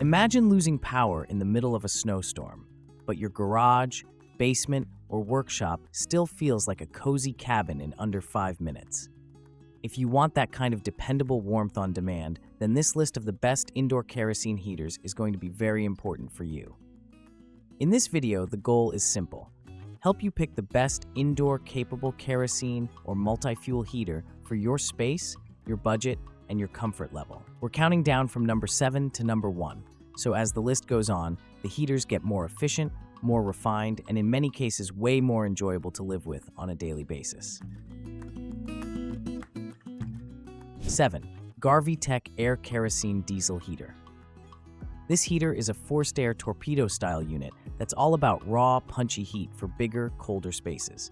Imagine losing power in the middle of a snowstorm, but your garage, basement, or workshop still feels like a cozy cabin in under 5 minutes. If you want that kind of dependable warmth on demand, then this list of the best indoor kerosene heaters is going to be very important for you. In this video, the goal is simple. Help you pick the best indoor capable kerosene or multi-fuel heater for your space, your budget, and your comfort level. We're counting down from number 7 to number 1, so as the list goes on, the heaters get more efficient, more refined, and in many cases way more enjoyable to live with on a daily basis. 7. GarveeTech Air Kerosene Diesel Heater. This heater is a forced air torpedo-style unit that's all about raw, punchy heat for bigger, colder spaces.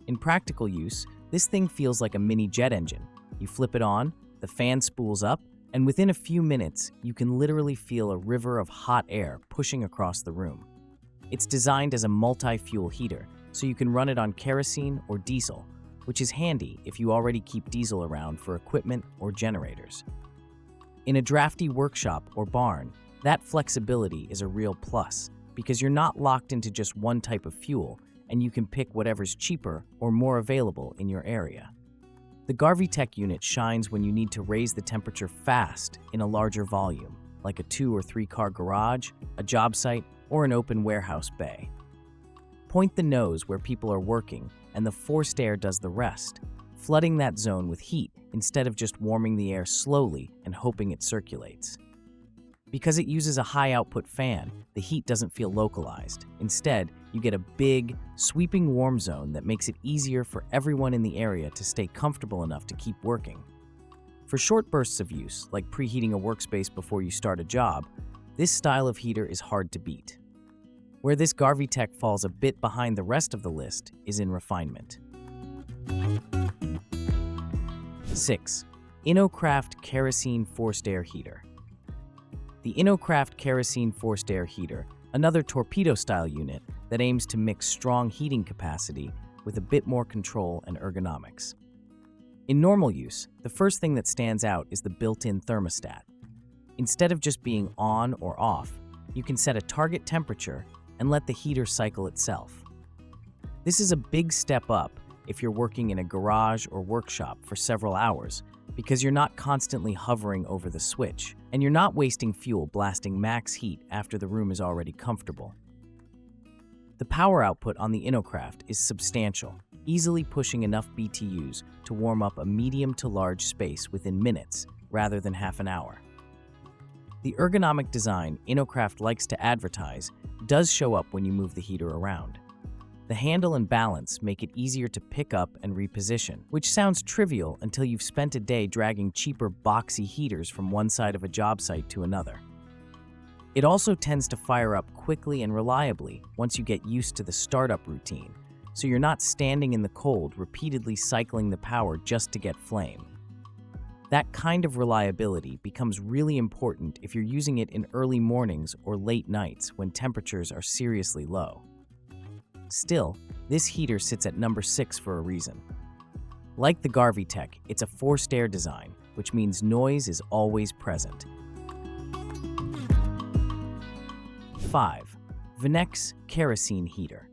In practical use, this thing feels like a mini jet engine. You flip it on, the fan spools up, and within a few minutes, you can literally feel a river of hot air pushing across the room. It's designed as a multi-fuel heater, so you can run it on kerosene or diesel, which is handy if you already keep diesel around for equipment or generators. In a drafty workshop or barn, that flexibility is a real plus because you're not locked into just one type of fuel and you can pick whatever's cheaper or more available in your area. The GarveeTech unit shines when you need to raise the temperature fast in a larger volume, like a 2 or 3 car garage, a job site, or an open warehouse bay. Point the nose where people are working and the forced air does the rest, flooding that zone with heat instead of just warming the air slowly and hoping it circulates. Because it uses a high-output fan, the heat doesn't feel localized. Instead, you get a big, sweeping warm zone that makes it easier for everyone in the area to stay comfortable enough to keep working. For short bursts of use, like preheating a workspace before you start a job, this style of heater is hard to beat. Where this GarveeTech falls a bit behind the rest of the list is in refinement. 6. InoKraft Kerosene Forced Air Heater. The InoKraft Kerosene Forced Air Heater, another torpedo-style unit that aims to mix strong heating capacity with a bit more control and ergonomics. In normal use, the first thing that stands out is the built-in thermostat. Instead of just being on or off, you can set a target temperature and let the heater cycle itself. This is a big step up if you're working in a garage or workshop for several hours, because you're not constantly hovering over the switch, and you're not wasting fuel blasting max heat after the room is already comfortable. The power output on the InoKraft is substantial, easily pushing enough BTUs to warm up a medium to large space within minutes rather than half an hour. The ergonomic design InoKraft likes to advertise does show up when you move the heater around. The handle and balance make it easier to pick up and reposition, which sounds trivial until you've spent a day dragging cheaper boxy heaters from one side of a job site to another. It also tends to fire up quickly and reliably once you get used to the startup routine, so you're not standing in the cold repeatedly cycling the power just to get flame. That kind of reliability becomes really important if you're using it in early mornings or late nights when temperatures are seriously low. Still, this heater sits at number 6 for a reason. Like the GarveeTech, it's a forced air design, which means noise is always present. 5. Vnekjse Kerosene Heater.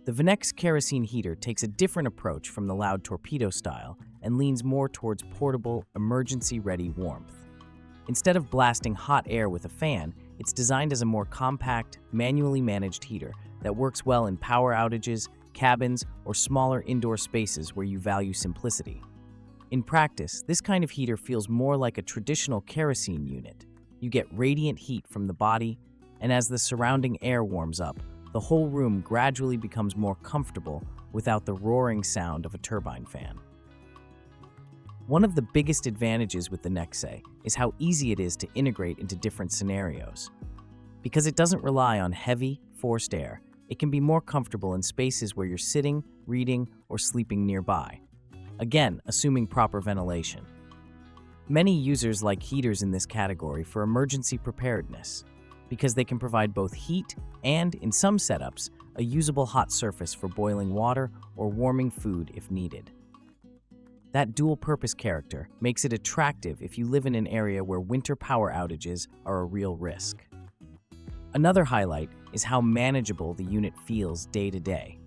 The Vnekjse Kerosene Heater takes a different approach from the loud torpedo style and leans more towards portable, emergency-ready warmth. Instead of blasting hot air with a fan, it's designed as a more compact, manually managed heater that works well in power outages, cabins, or smaller indoor spaces where you value simplicity. In practice, this kind of heater feels more like a traditional kerosene unit. You get radiant heat from the body, and as the surrounding air warms up, the whole room gradually becomes more comfortable without the roaring sound of a turbine fan. One of the biggest advantages with the Vnekjse is how easy it is to integrate into different scenarios. Because it doesn't rely on heavy, forced air, it can be more comfortable in spaces where you're sitting, reading, or sleeping nearby. Again, assuming proper ventilation. Many users like heaters in this category for emergency preparedness, because they can provide both heat and, in some setups, a usable hot surface for boiling water or warming food if needed. That dual-purpose character makes it attractive if you live in an area where winter power outages are a real risk. Another highlight is how manageable the unit feels day to day.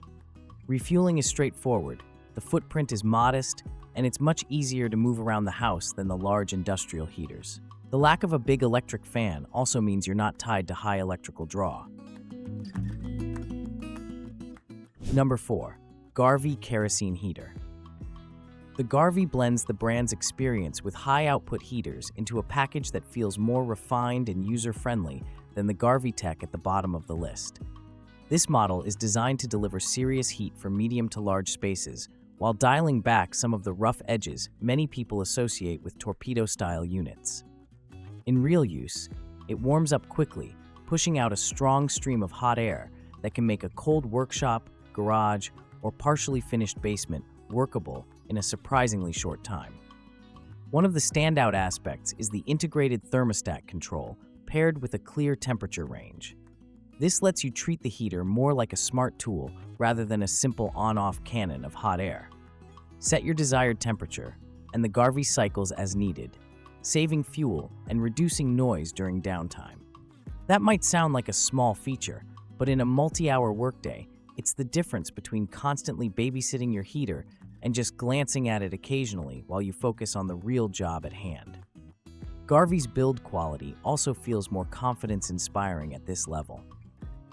Refueling is straightforward, the footprint is modest, and it's much easier to move around the house than the large industrial heaters. The lack of a big electric fan also means you're not tied to high electrical draw. Number 4. Garvee Kerosene Heater. The Garvee blends the brand's experience with high-output heaters into a package that feels more refined and user-friendly than the GarveeTech at the bottom of the list. This model is designed to deliver serious heat for medium to large spaces, while dialing back some of the rough edges many people associate with torpedo-style units. In real use, it warms up quickly, pushing out a strong stream of hot air that can make a cold workshop, garage, or partially finished basement workable in a surprisingly short time. One of the standout aspects is the integrated thermostat control paired with a clear temperature range. This lets you treat the heater more like a smart tool rather than a simple on-off cannon of hot air. Set your desired temperature, and the Garvee cycles as needed, saving fuel and reducing noise during downtime. That might sound like a small feature, but in a multi-hour workday, it's the difference between constantly babysitting your heater and just glancing at it occasionally while you focus on the real job at hand. Garvee's build quality also feels more confidence-inspiring at this level.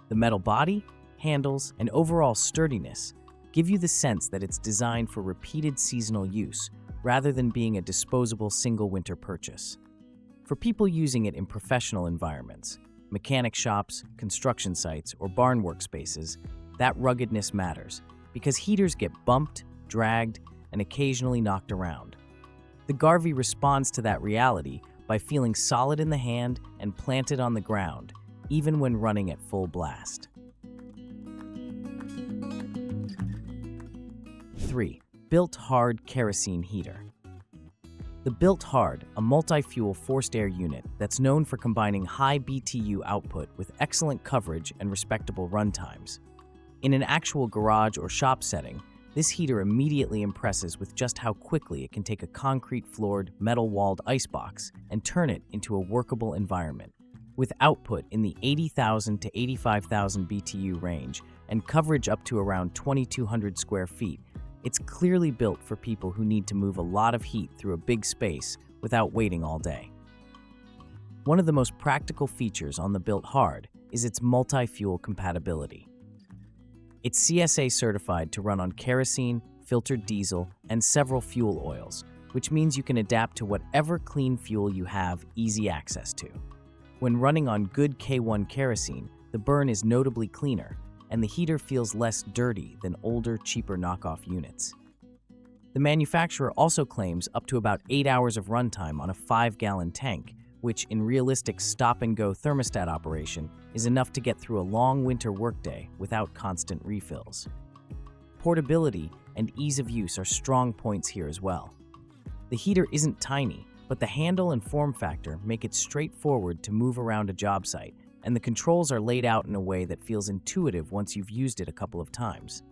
The metal body, handles, and overall sturdiness give you the sense that it's designed for repeated seasonal use rather than being a disposable single winter purchase. For people using it in professional environments, mechanic shops, construction sites, or barn workspaces, that ruggedness matters because heaters get bumped, dragged, and occasionally knocked around. The Garvee responds to that reality by feeling solid in the hand and planted on the ground, even when running at full blast. 3. BILT Hard Kerosene Heater. The BILT Hard, a multi-fuel forced air unit that's known for combining high BTU output with excellent coverage and respectable run times. In an actual garage or shop setting, this heater immediately impresses with just how quickly it can take a concrete-floored, metal-walled icebox and turn it into a workable environment. With output in the 80,000 to 85,000 BTU range and coverage up to around 2,200 square feet, it's clearly built for people who need to move a lot of heat through a big space without waiting all day. One of the most practical features on the BILT Hard is its multi-fuel compatibility. It's CSA certified to run on kerosene, filtered diesel, and several fuel oils, which means you can adapt to whatever clean fuel you have easy access to. When running on good K1 kerosene, the burn is notably cleaner, and the heater feels less dirty than older, cheaper knockoff units. The manufacturer also claims up to about 8 hours of runtime on a 5-gallon tank, which in realistic stop-and-go thermostat operation is enough to get through a long winter workday without constant refills. Portability and ease of use are strong points here as well. The heater isn't tiny, but the handle and form factor make it straightforward to move around a job site, and the controls are laid out in a way that feels intuitive once you've used it a couple of times.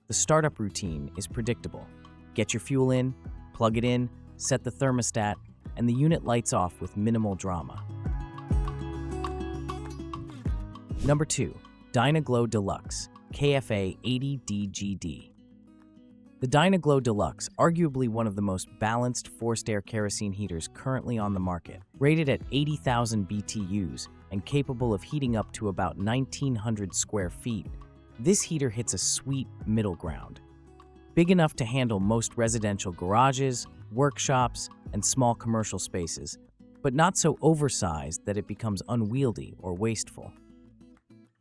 The startup routine is predictable. Get your fuel in, plug it in, set the thermostat, and the unit lights off with minimal drama. Number 2. Dyna-Glo Delux, KFA 80DGD. The Dyna-Glo Delux, arguably one of the most balanced forced air kerosene heaters currently on the market, rated at 80,000 BTUs and capable of heating up to about 1,900 square feet, this heater hits a sweet middle ground. Big enough to handle most residential garages, workshops, and small commercial spaces, but not so oversized that it becomes unwieldy or wasteful.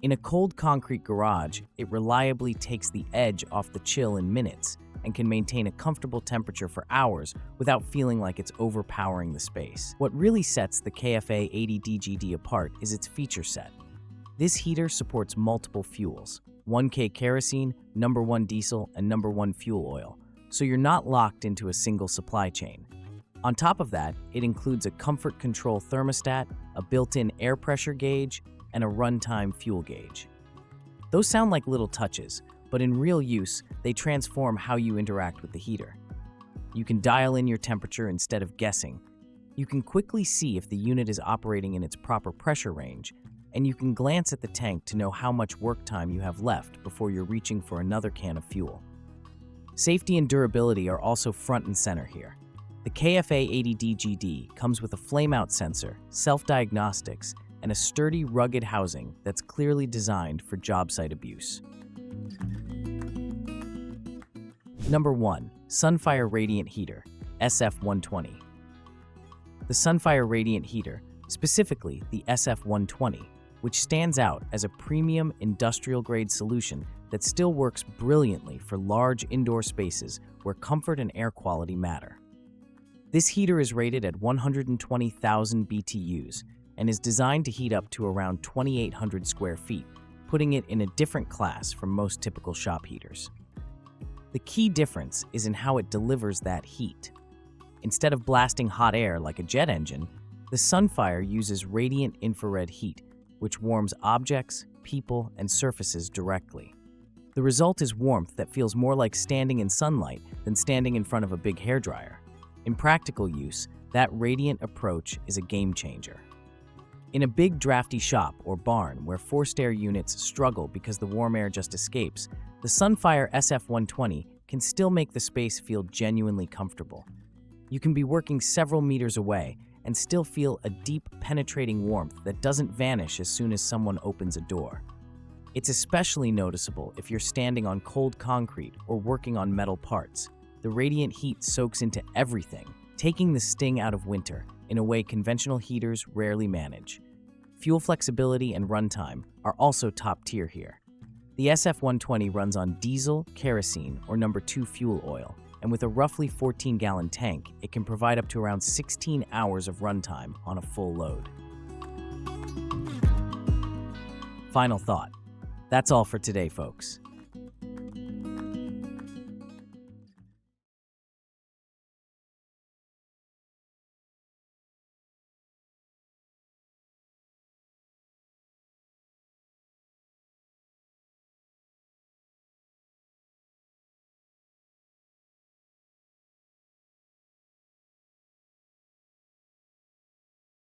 In a cold concrete garage, it reliably takes the edge off the chill in minutes and can maintain a comfortable temperature for hours without feeling like it's overpowering the space. What really sets the KFA 80DGD apart is its feature set. This heater supports multiple fuels, 1K kerosene, number 1 diesel, and number 1 fuel oil, so you're not locked into a single supply chain. On top of that, it includes a comfort control thermostat, a built-in air pressure gauge, and a runtime fuel gauge. Those sound like little touches, but in real use, they transform how you interact with the heater. You can dial in your temperature instead of guessing. You can quickly see if the unit is operating in its proper pressure range, and you can glance at the tank to know how much work time you have left before you're reaching for another can of fuel. Safety and durability are also front and center here. The KFA80DGD comes with a flame-out sensor, self-diagnostics, and a sturdy, rugged housing that's clearly designed for job site abuse. Number 1. SUNFIRE Radiant Heater, SF120. The SUNFIRE Radiant Heater, specifically the SF120, which stands out as a premium industrial-grade solution that still works brilliantly for large indoor spaces where comfort and air quality matter. This heater is rated at 120,000 BTUs and is designed to heat up to around 2,800 square feet, putting it in a different class from most typical shop heaters. The key difference is in how it delivers that heat. Instead of blasting hot air like a jet engine, the SUNFIRE uses radiant infrared heat, which warms objects, people, and surfaces directly. The result is warmth that feels more like standing in sunlight than standing in front of a big hairdryer. In practical use, that radiant approach is a game changer. In a big drafty shop or barn where forced air units struggle because the warm air just escapes, the SUNFIRE SF120 can still make the space feel genuinely comfortable. You can be working several meters away and still feel a deep, penetrating warmth that doesn't vanish as soon as someone opens a door. It's especially noticeable if you're standing on cold concrete or working on metal parts. The radiant heat soaks into everything, taking the sting out of winter in a way conventional heaters rarely manage. Fuel flexibility and runtime are also top tier here. The SF120 runs on diesel, kerosene, or number 2 fuel oil, and with a roughly 14-gallon tank, it can provide up to around 16 hours of runtime on a full load. Final thought. That's all for today, folks.